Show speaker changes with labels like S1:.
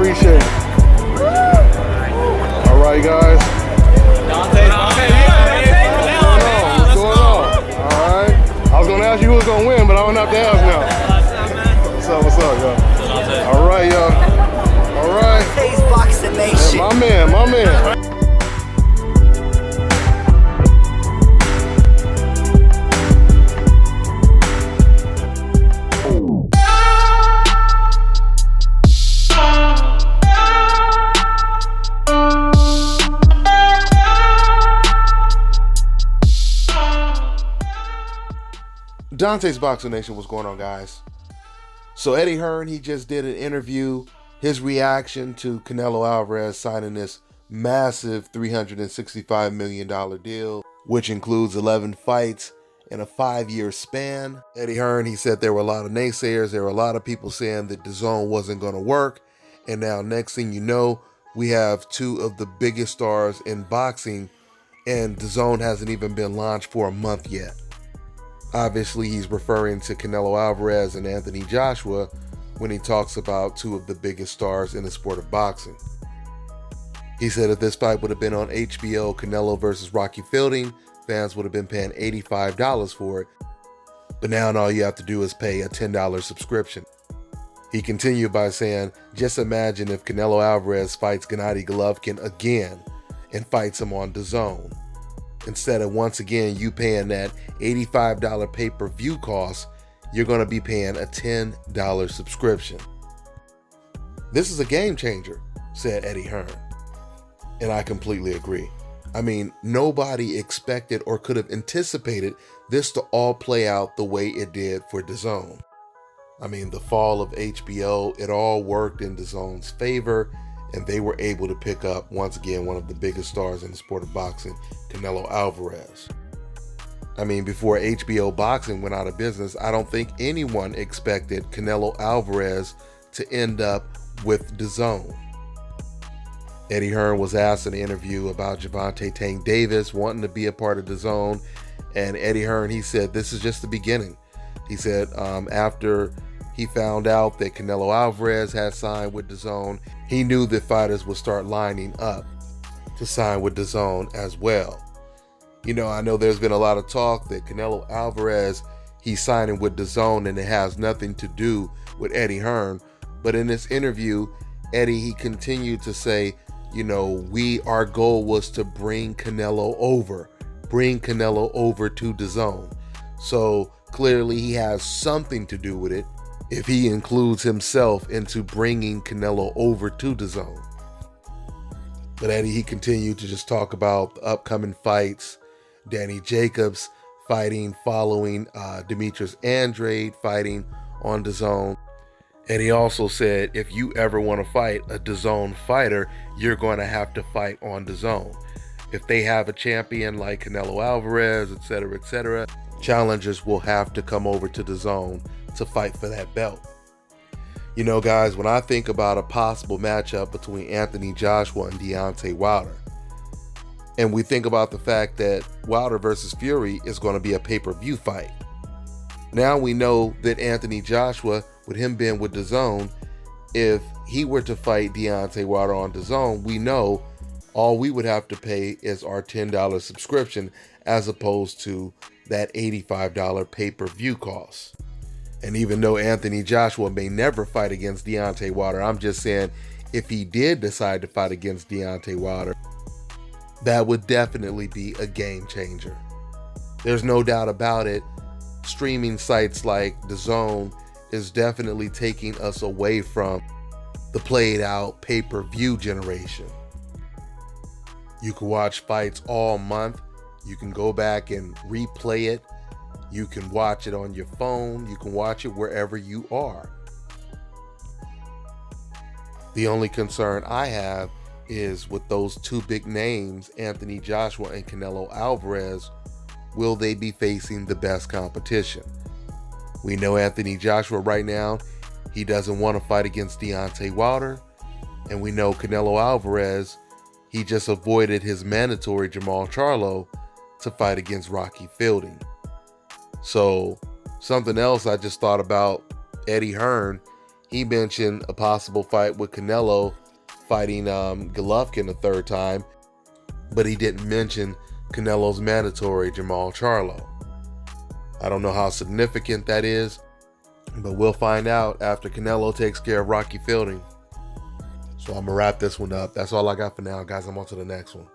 S1: appreciate it. All right, guys. What's going on? All right. I was gonna ask you who was gonna win, but I don't have to ask now. What's up, y'all? All right, y'all. All right. Hey, my man. Dante's Boxing Nation, what's going on, guys? So Eddie Hearn, he just did an interview, his reaction to Canelo Alvarez signing this massive $365 million deal, which includes 11 fights in a 5-year span. Eddie Hearn, he said there were a lot of naysayers, there were a lot of people saying that Dazn wasn't going to work, and now next thing you know, we have two of the biggest stars in boxing, and Dazn hasn't even been launched for a month yet. Obviously, he's referring to Canelo Alvarez and Anthony Joshua when he talks about two of the biggest stars in the sport of boxing. He said if this fight would have been on HBO, Canelo versus Rocky Fielding, fans would have been paying $85 for it. But now all you have to do is pay a $10 subscription. He continued by saying, just imagine if Canelo Alvarez fights Gennady Golovkin again and fights him on Dazn. Instead of once again you paying that $85 pay-per-view cost, you're going to be paying a $10 subscription. This is a game changer, said Eddie Hearn. And I completely agree. I mean, nobody expected or could have anticipated this to all play out the way it did for Dazn. I mean, the fall of HBO, it all worked in Dazn's favor, and they were able to pick up, once again, one of the biggest stars in the sport of boxing, Canelo Alvarez. I mean, before HBO Boxing went out of business, I don't think anyone expected Canelo Alvarez to end up with Dazn. Eddie Hearn was asked in an interview about Gervonta Tank Davis wanting to be a part of Dazn, and Eddie Hearn, he said, this is just the beginning. He said after he found out that Canelo Alvarez had signed with Dazn, he knew that fighters would start lining up to sign with Dazn as well. You know, I know there's been a lot of talk that Canelo Alvarez, he's signing with Dazn and it has nothing to do with Eddie Hearn. But in this interview, Eddie, he continued to say, you know, our goal was to bring Canelo over to Dazn. So clearly he has something to do with it if he includes himself into bringing Canelo over to Dazn. But Eddie, he continued to just talk about the upcoming fights, Danny Jacobs fighting following Demetrius Andrade fighting on Dazn. And he also said, if you ever want to fight a Dazn fighter, you're going to have to fight on Dazn. If they have a champion like Canelo Alvarez, etc., challengers will have to come over to Dazn to fight for that belt. You know, guys, when I think about a possible matchup between Anthony Joshua and Deontay Wilder, and we think about the fact that Wilder versus Fury is going to be a pay-per-view fight. Now we know that Anthony Joshua, with him being with Dazn, if he were to fight Deontay Wilder on Dazn, we know all we would have to pay is our $10 subscription as opposed to that $85 pay-per-view cost. And even though Anthony Joshua may never fight against Deontay Wilder, I'm just saying if he did decide to fight against Deontay Wilder, that would definitely be a game changer. There's no doubt about it. Streaming sites like Dazn is definitely taking us away from the played out pay-per-view generation. You can watch fights all month. You can go back and replay it. You can watch it on your phone. You can watch it wherever you are. The only concern I have is with those two big names, Anthony Joshua and Canelo Alvarez, will they be facing the best competition? We know Anthony Joshua right now, he doesn't want to fight against Deontay Wilder. And we know Canelo Alvarez, he just avoided his mandatory Jamal Charlo to fight against Rocky Fielding. So something else I just thought about, Eddie Hearn, he mentioned a possible fight with Canelo fighting Golovkin a third time, but he didn't mention Canelo's mandatory Jamal Charlo. I don't know how significant that is, but we'll find out after Canelo takes care of Rocky Fielding. So I'm going to wrap this one up. That's all I got for now, guys. I'm on to the next one.